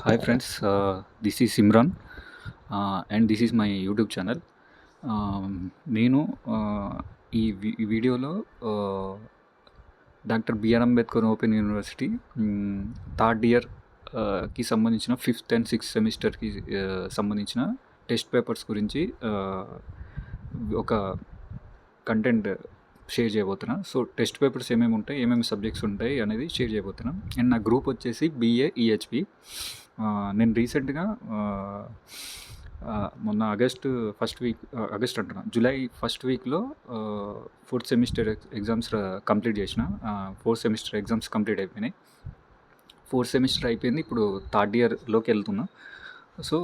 Hi friends, this is Simran, and this is my YouTube channel. నేను ఈ వీడియోలో doctor BR Ambedkar open university third year కి సంబంధించిన fifth and sixth సెమిస్టర్కి సంబంధించిన test papers గురించి ఒక కంటెంట్ షేర్ చేయబోతున్నా. సో టెస్ట్ పేపర్స్ ఏమేమి ఉంటాయి, ఏమేమి సబ్జెక్ట్స్ ఉంటాయి అనేది షేర్ చేయబోతున్నా. అండ్ నా గ్రూప్ వచ్చేసి BA EHP. నేను రీసెంట్గా మొన్న జూలై ఫస్ట్ వీక్లో ఫోర్త్ సెమిస్టర్ ఎగ్జామ్స్ కంప్లీట్ చేసిన. ఫోర్త్ సెమిస్టర్ ఎగ్జామ్స్ కంప్లీట్ అయిపోయినాయి. ఫోర్త్ సెమిస్టర్ అయిపోయింది, ఇప్పుడు థర్డ్ ఇయర్లోకి వెళ్తున్నా. సో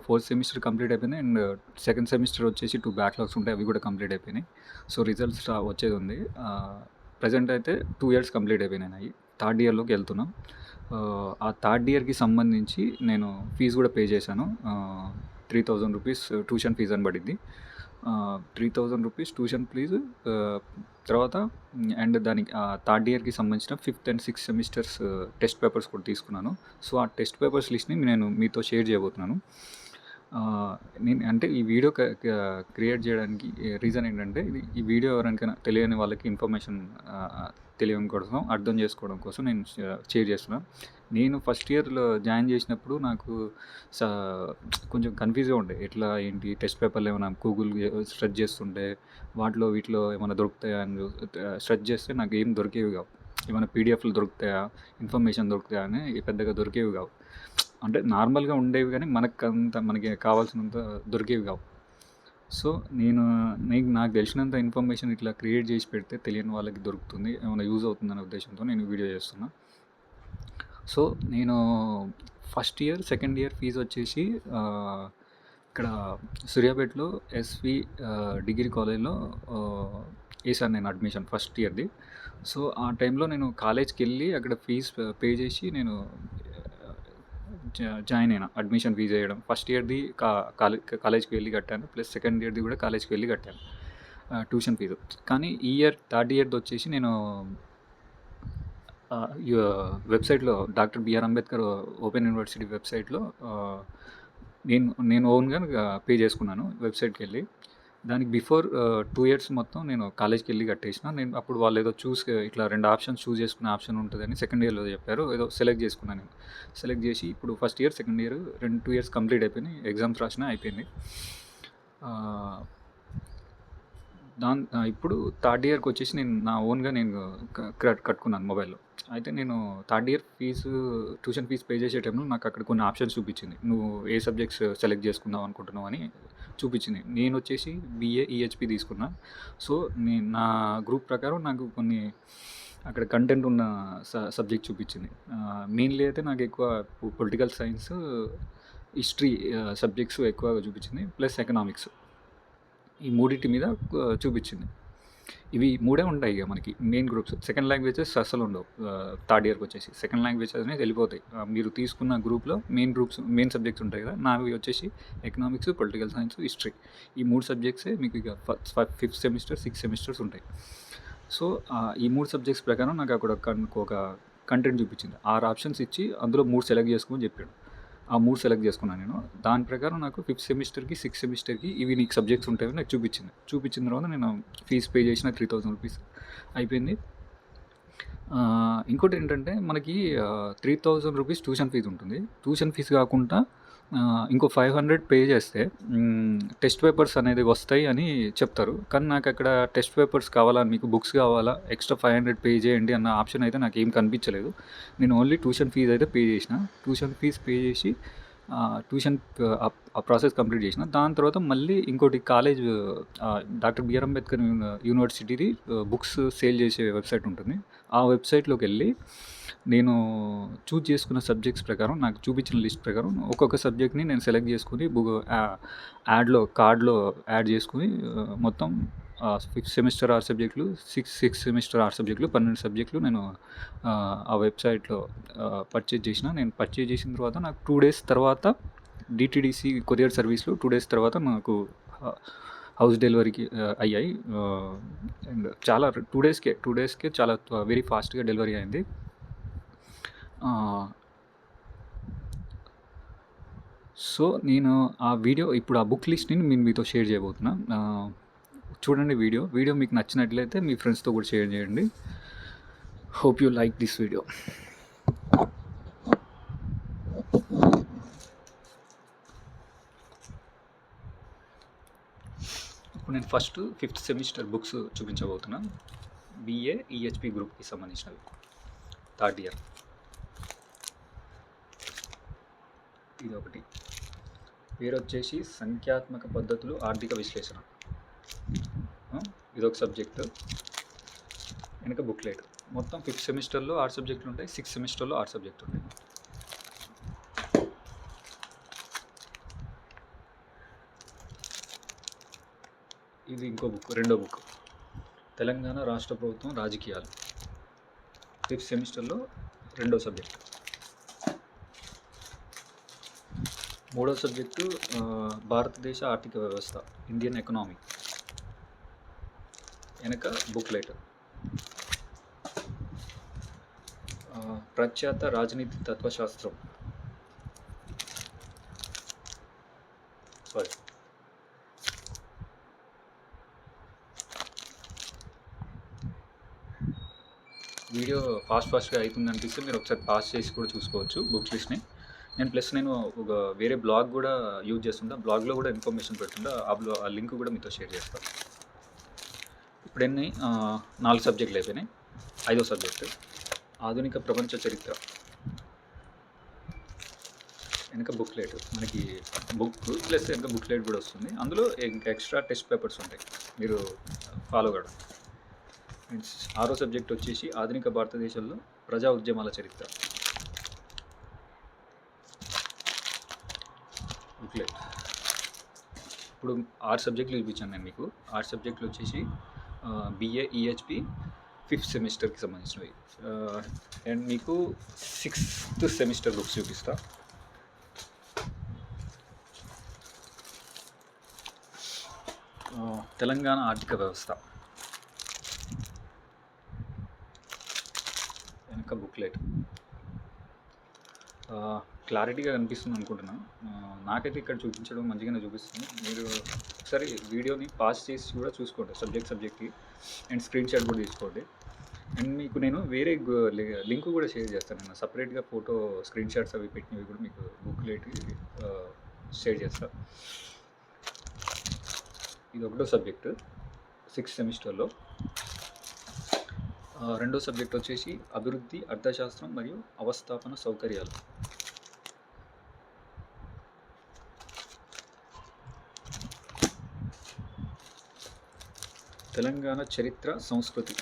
ఫోర్త్ సెమిస్టర్ కంప్లీట్ అయిపోయింది అండ్ సెకండ్ సెమిస్టర్ వచ్చేసి 2 బ్యాక్లాగ్స్ ఉంటాయి, అవి కూడా కంప్లీట్ అయిపోయినాయి. సో రిజల్ట్స్ వచ్చేది ఉంది. ప్రజెంట్ అయితే 2 ఇయర్స్ కంప్లీట్ అయిపోయినాయి, థర్డ్ ఇయర్లోకి వెళ్తున్నాం. ఆ థర్డ్ ఇయర్కి సంబంధించి నేను ఫీజు కూడా పే చేశాను. 3,000 రూపీస్ ట్యూషన్ ఫీజు అని పడింది. 3,000 రూపీస్ ట్యూషన్ ఫీజు, తర్వాత అండ్ దానికి థర్డ్ ఇయర్కి సంబంధించిన fifth and sixth semesters test papers కూడా తీసుకున్నాను. సో ఆ టెస్ట్ పేపర్స్ లిస్ట్ని నేను మీతో షేర్ చేయబోతున్నాను. నేను అంటే ఈ వీడియో క్రియేట్ చేయడానికి రీజన్ ఏంటంటే, ఈ వీడియో ఎవరికైనా తెలియని వాళ్ళకి ఇన్ఫర్మేషన్ తెలియని కోసం, అర్థం చేసుకోవడం కోసం నేను షేర్ చేస్తున్నాను. నేను ఫస్ట్ ఇయర్లో జాయిన్ చేసినప్పుడు నాకు కొంచెం కన్ఫ్యూజ్గా ఉండే, ఎట్లా ఏంటి టెస్ట్ పేపర్లు ఏమైనా గూగుల్ సెర్చ్ చేస్తుంటే వీటిలో ఏమైనా దొరుకుతాయా అని సెర్చ్ చేస్తే నాకు ఏం దొరికేవి కావు. ఏమైనా పీడిఎఫ్లు దొరుకుతాయా, ఇన్ఫర్మేషన్ దొరుకుతాయా అని పెద్దగా దొరికేవి కావు. అంటే నార్మల్గా ఉండేవి కానీ మనకి కావాల్సినంత దొరికేవి కావు. సో నాకు తెలిసినంత ఇన్ఫర్మేషన్ ఇట్లా క్రియేట్ చేసి పెడితే తెలియని వాళ్ళకి దొరుకుతుంది, ఏమైనా యూజ్ అవుతుందనే ఉద్దేశంతో నేను వీడియో చేస్తున్నా. సో నేను first year second year fee వచ్చేసి ఇక్కడ సూర్యాపేటలో SV డిగ్రీ కాలేజ్లో వేసాను నేను అడ్మిషన్ ఫస్ట్ ఇయర్ది. సో ఆ టైంలో నేను కాలేజ్కి వెళ్ళి అక్కడ ఫీజు పే చేసి నేను జాయిన్ అయినా. అడ్మిషన్ ఫీజు వేయడం ఫస్ట్ ఇయర్ది కాలేజ్కి వెళ్ళి కట్టాను, ప్లస్ సెకండ్ ఇయర్ది కూడా కాలేజ్కి వెళ్ళి కట్టాను ట్యూషన్ ఫీజు. కానీ ఈ ఇయర్ థర్డ్ ఇయర్ది వచ్చేసి నేను వెబ్సైట్లో doctor BR Ambedkar open university వెబ్సైట్లో నేను ఓన్గా పే చేసుకున్నాను వెబ్సైట్కి వెళ్ళి. దానికి బిఫోర్ 2 ఇయర్స్ మొత్తం నేను కాలేజ్కి వెళ్ళి కట్టేసిన. నేను అప్పుడు వాళ్ళు ఏదో ఇట్లా 2 ఆప్షన్స్ చూస్ చేసుకునే ఆప్షన్ ఉంటుందని సెకండ్ ఇయర్లో చెప్పారు, ఏదో సెలెక్ట్ చేసుకున్నాను. నేను సెలెక్ట్ చేసి ఇప్పుడు first year second year 2 years complete అయిపోయినాయి, ఎగ్జామ్స్ రాసిన అయిపోయింది. ఇప్పుడు థర్డ్ ఇయర్కి వచ్చేసి నేను నా ఓన్గా కట్టుకున్నాను మొబైల్లో. అయితే నేను third year tuition fee pay చేసే టైంలో నాకు అక్కడ కొన్ని ఆప్షన్స్ చూపించింది, నువ్వు ఏ సబ్జెక్ట్స్ సెలెక్ట్ చేసుకుందాం అనుకుంటున్నావు అని చూపించింది. నేను వచ్చేసి BA EHP తీసుకున్నా. సో నా గ్రూప్ ప్రకారం నాకు కొన్ని అక్కడ కంటెంట్ ఉన్న సబ్జెక్ట్ చూపించింది. మెయిన్లీ అయితే నాకు ఎక్కువ పొలిటికల్ సైన్స్, హిస్టరీ సబ్జెక్ట్స్ ఎక్కువగా చూపించింది, ప్లస్ ఎకనామిక్స్. ఈ మూడింటి మీద చూపించింది. ఇవి 3 ఉంటాయి ఇక మనకి మెయిన్ గ్రూప్స్. సెకండ్ లాంగ్వేజెస్ అసలు ఉండవు. థర్డ్ ఇయర్కి వచ్చేసి సెకండ్ లాంగ్వేజెస్ అనేది వెళ్ళిపోతాయి. మీరు తీసుకున్న గ్రూప్లో మెయిన్ సబ్జెక్ట్స్ ఉంటాయి కదా, నావి వచ్చేసి ఎకనామిక్స్, పొలిటికల్ సైన్స్, హిస్టరీ. ఈ 3 సబ్జెక్ట్సే మీకు ఇక ఫిఫ్త్ సెమిస్టర్, సిక్స్త్ సెమిస్టర్స్ ఉంటాయి. సో ఈ 3 సబ్జెక్ట్స్ ప్రకారం నాకు అక్కడ ఒక కంటెంట్ చూపించింది. 6 ఆప్షన్స్ ఇచ్చి అందులో 3 సెలెక్ట్ చేసుకోమని చెప్పాడు. ఆ 3 సెలెక్ట్ చేసుకున్నాను నేను. దాని ప్రకారం నాకు ఫిఫ్త్ సెమిస్టర్కి, సిక్స్త్ సెమిస్టర్కి ఇవి నీకు సబ్జెక్ట్స్ ఉంటాయని నాకు చూపించిన తర్వాత నేను ఫీజు పే చేసిన 3,000 రూపీస్ అయిపోయింది. ఇంకోటి ఏంటంటే, మనకి 3,000 రూపీస్ ట్యూషన్ ఫీజు ఉంటుంది. ట్యూషన్ ఫీజు కాకుండా ఇంకో 500 పే చేస్తే టెస్ట్ పేపర్స్ అనేది వస్తాయి అని చెప్తారు. కానీ నాకు అక్కడ టెస్ట్ పేపర్స్ కావాలా, మీకు బుక్స్ కావాలా, ఎక్స్ట్రా 500 పే చేయండి అన్న ఆప్షన్ అయితే నాకు ఏం కనిపించలేదు. నేను ఓన్లీ ట్యూషన్ ఫీజు అయితే పే చేసిన. ట్యూషన్ ఫీజు పే చేసి ఆ ప్రాసెస్ కంప్లీట్ చేసిన. దాని తర్వాత మళ్ళీ ఇంకోటి కాలేజ్ డాక్టర్ బిఆర్ అంబేద్కర్ యూనివర్సిటీది బుక్స్ సేల్ చేసే వెబ్సైట్ ఉంటుంది. ఆ వెబ్సైట్లోకి వెళ్ళి నేను చూజ్ చేసుకున్న సబ్జెక్ట్స్ ప్రకారం, నాకు చూపించిన లిస్ట్ ప్రకారం ఒక్కొక్క సబ్జెక్ట్ని నేను సెలెక్ట్ చేసుకుని కార్డ్లో యాడ్ చేసుకుని మొత్తం ఫిఫ్త్ సెమిస్టర్ 6 సబ్జెక్టులు, సిక్స్త్ సెమిస్టర్ 6 సబ్జెక్టులు, 12 సబ్జెక్టులు నేను ఆ వెబ్సైట్లో పర్చేజ్ చేసిన. నేను పర్చేజ్ చేసిన తర్వాత నాకు 2 డేస్ తర్వాత DTDC కొరియర్ సర్వీస్లో 2 డేస్ తర్వాత నాకు హౌస్ డెలివరీకి అయ్యాయి. అండ్ చాలా 2 డేస్కే చాలా వెరీ ఫాస్ట్గా డెలివరీ అయింది. సో, నేను ఆ వీడియో ఇప్పుడు ఆ బుక్ లిస్ట్‌ని నేను మీతో షేర్ చేయబోతున్నా. చూడండి వీడియో. వీడియో మీకు నచ్చినట్లయితే మీ ఫ్రెండ్స్‌తో కూడా షేర్ చేయండి. Hope you like this video. ఇప్పుడు నేను ఫస్ట్ 5th సెమిస్టర్ బుక్స్ చూపించబోతున్నా. బీఏ, ఈహెచ్‌పీ గ్రూప్‌కి సంబంధించినవి. Third year. ఇదొకటి. పేరొచ్చేసి సంఖ్యాత్మక పద్ధతులు ఆర్థిక విశ్లేషణ. ఇదొక సబ్జెక్టు. వెనక బుక్లెట్. మొత్తం 5th సెమిస్టర్లో 6 సబ్జెక్టులు ఉంటాయి. 6th సెమిస్టర్లో 6 సబ్జెక్టులు ఉంటాయి. ఇది ఇంకో బుక్, రెండో బుక్. తెలంగాణ రాష్ట్ర ప్రభుత్వం రాజకీయాలు. 5th సెమిస్టర్లో రెండో సబ్జెక్టు. మూడో సబ్జెక్టు భారతదేశ ఆర్థిక వ్యవస్థ, ఇండియన్ ఎకనామీ. వెనక బుక్లెట్. ప్రఖ్యాత రాజనీతి తత్వశాస్త్రం. సారీ, వీడియో ఫాస్ట్గా అవుతుంది అనిపిస్తే మీరు ఒకసారి పాస్ చేసి కూడా చూసుకోవచ్చు బుక్ లిస్ట్ని. నేను ఒక వేరే బ్లాగ్ కూడా యూజ్ చేస్తుంటా. బ్లాగ్లో కూడా ఇన్ఫర్మేషన్ పెడుతుంటా. ఆ లింక్ కూడా మీతో షేర్ చేస్తాను. ఇప్పుడు 4 సబ్జెక్టులు అయిపోయినాయి. 5వ సబ్జెక్టు ఆధునిక ప్రపంచ చరిత్ర. వెనక బుక్లెట్. మనకి బుక్ ప్లస్ వెనక బుక్లెట్ కూడా వస్తుంది. అందులో ఇంకా ఎక్స్ట్రా టెస్ట్ పేపర్స్ ఉంటాయి, మీరు ఫాలో కావడం. 6వ సబ్జెక్ట్ వచ్చేసి ఆధునిక భారతదేశంలో ప్రజా ఉద్యమాల చరిత్ర. బుక్లెట్. ఇప్పుడు 6 సబ్జెక్టులు చూపించాను నేను మీకు. 6 సబ్జెక్టులు వచ్చేసి బీఏ, ఈహెచ్పి 5th సెమిస్టర్కి సంబంధించినవి. అండ్ మీకు 6th సెమిస్టర్ బుక్స్ చూపిస్తా. తెలంగాణ ఆర్థిక వ్యవస్థ. వెనక బుక్లెట్. క్లారిటీగా కనిపిస్తుంది అనుకుంటున్నాను. నాకైతే ఇక్కడ చూపించడం మంచిగానే చూపిస్తుంది. మీరు ఒకసారి వీడియోని పాస్ చేసి కూడా చూసుకోండి సబ్జెక్ట్కి, అండ్ స్క్రీన్ షాట్ కూడా తీసుకోండి. అండ్ మీకు నేను వేరే లింక్ కూడా షేర్ చేస్తాను. నేను సపరేట్గా ఫోటో స్క్రీన్ షాట్స్ అవి పెట్టినవి కూడా మీకు బుక్లెట్ షేర్ చేస్తాను. ఇది ఒకటో సబ్జెక్టు 6th సెమిస్టర్లో. రెండో సబ్జెక్ట్ వచ్చేసి అభివృద్ధి, అర్థశాస్త్రం మరియు అవస్థాపన సౌకర్యాలు. తెలంగాణ చరిత్ర, సంస్కృతి.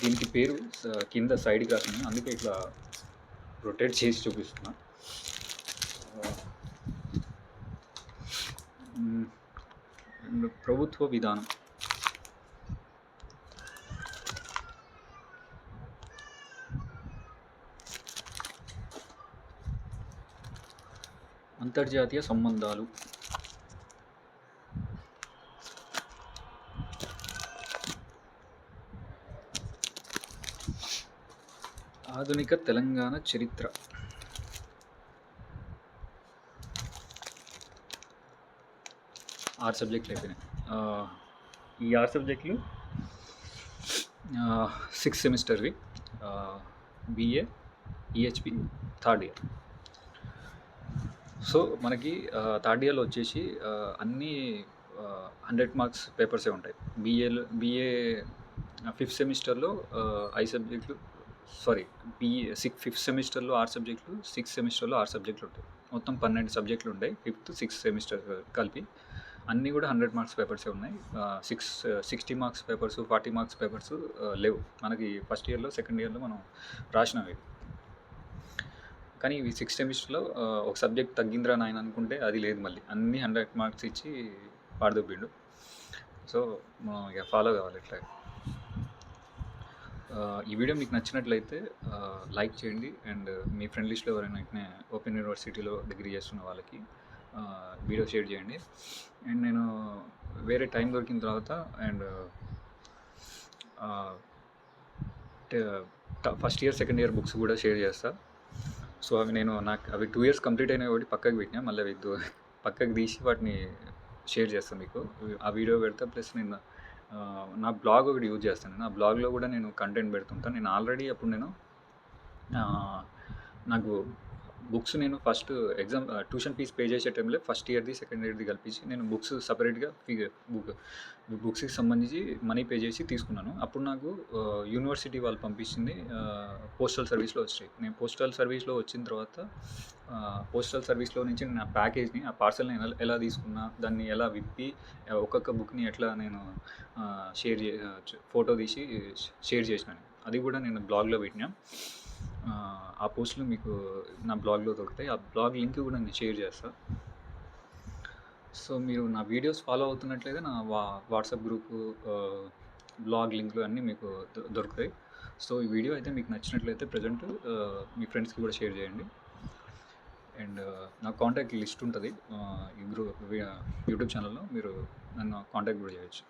దీనికి పేరు కింద సైడ్కి రాసింది, అందుకే ఇట్లా రొటేట్ చేసి చూపిస్తున్నా. ప్రభుత్వ విధానం. అంతర్జాతీయ సంబంధాలు. ఆధునిక తెలంగాణ చరిత్ర. ఆరు సబ్జెక్టులు అయిపోయినాయి. ఈ 6 సబ్జెక్టులు 6th సెమిస్టర్వి. BA, EHP third year. So మనకి థర్డ్ ఇయర్లో వచ్చేసి అన్నీ 100 మార్క్స్ పేపర్సే ఉంటాయి. బీఏ 5th సెమిస్టర్లో 5 సబ్జెక్టులు. బీఏ 5th సెమిస్టర్లో 6 సబ్జెక్టులు, 6th సెమిస్టర్లో 6 సబ్జెక్టులు ఉంటాయి. మొత్తం 12 సబ్జెక్టులు ఉంటాయి 5th, 6th సెమిస్టర్ కలిపి. అన్నీ కూడా 100 మార్క్స్ పేపర్సే ఉన్నాయి. 60 మార్క్స్ పేపర్స్, 40 మార్క్స్ పేపర్స్ లేవు మనకి. ఫస్ట్ ఇయర్లో, సెకండ్ ఇయర్లో మనం రాసినవి. కానీ ఇవి 6th సెమిస్టర్లో ఒక సబ్జెక్ట్ తగ్గిందిరా నాయన అనుకుంటే అది లేదు, మళ్ళీ అన్నీ 100 మార్క్స్ ఇచ్చి పాడదొబ్బిండు. సో మనం ఇక ఫాలో కావాలి ఇట్లా. ఈ వీడియో మీకు నచ్చినట్లయితే లైక్ చేయండి. అండ్ మీ ఫ్రెండ్ లిస్ట్లో ఎవరైనా వెంటనే ఓపెన్ యూనివర్సిటీలో డిగ్రీ చేస్తున్న వాళ్ళకి వీడియో షేర్ చేయండి. అండ్ నేను వేరే టైం దొరికిన తర్వాత and first year, second year books కూడా షేర్ చేస్తా. సో అవి నాకు అవి 2 ఇయర్స్ కంప్లీట్ అయినాయి కాబట్టి పక్కకు పెట్టినా. మళ్ళీ అవి పక్కకు తీసి వాటిని షేర్ చేస్తాను మీకు. ఆ వీడియో పెడతా. ప్లస్ నేను నా బ్లాగ్ ఒకటి యూజ్ చేస్తాను. నా బ్లాగ్లో కూడా నేను కంటెంట్ పెడుతుంటాను. నేను ఆల్రెడీ అప్పుడు నాకు బుక్స్ నేను first exam tuition fee pay చేసే టైంలో ఫస్ట్ ఇయర్ది, సెకండ్ ఇయర్ది కలిపించి నేను బుక్స్ సపరేట్గా బుక్స్కి సంబంధించి మనీ పే చేసి తీసుకున్నాను. అప్పుడు నాకు యూనివర్సిటీ వాళ్ళు పంపించింది పోస్టల్ సర్వీస్లో వచ్చాయి. నేను పోస్టల్ సర్వీస్లో వచ్చిన తర్వాత పోస్టల్ సర్వీస్లో నుంచి నేను ఆ ప్యాకేజ్ని, ఆ పార్సల్ని ఎలా తీసుకున్నా, దాన్ని ఎలా విప్పి ఒక్కొక్క బుక్ని ఎట్లా నేను ఫోటో తీసి షేర్ చేసినాను. అది కూడా నేను బ్లాగ్లో పెట్టినా. ఆ పోస్టులు మీకు నా బ్లాగ్లో దొరుకుతాయి. ఆ బ్లాగ్ లింక్ కూడా నేను షేర్ చేస్తాను. సో మీరు నా వీడియోస్ ఫాలో అవుతున్నట్లయితే నా వాట్సాప్ గ్రూపు, బ్లాగ్ లింక్లు అన్నీ మీకు దొరుకుతాయి. సో ఈ వీడియో అయితే మీకు నచ్చినట్లయితే ప్రజెంట్ మీ ఫ్రెండ్స్కి కూడా షేర్ చేయండి. అండ్ నా కాంటాక్ట్ లిస్ట్ ఉంటుంది ఈ యూట్యూబ్ ఛానల్లో. మీరు నన్ను కాంటాక్ట్ కూడా చేయొచ్చు.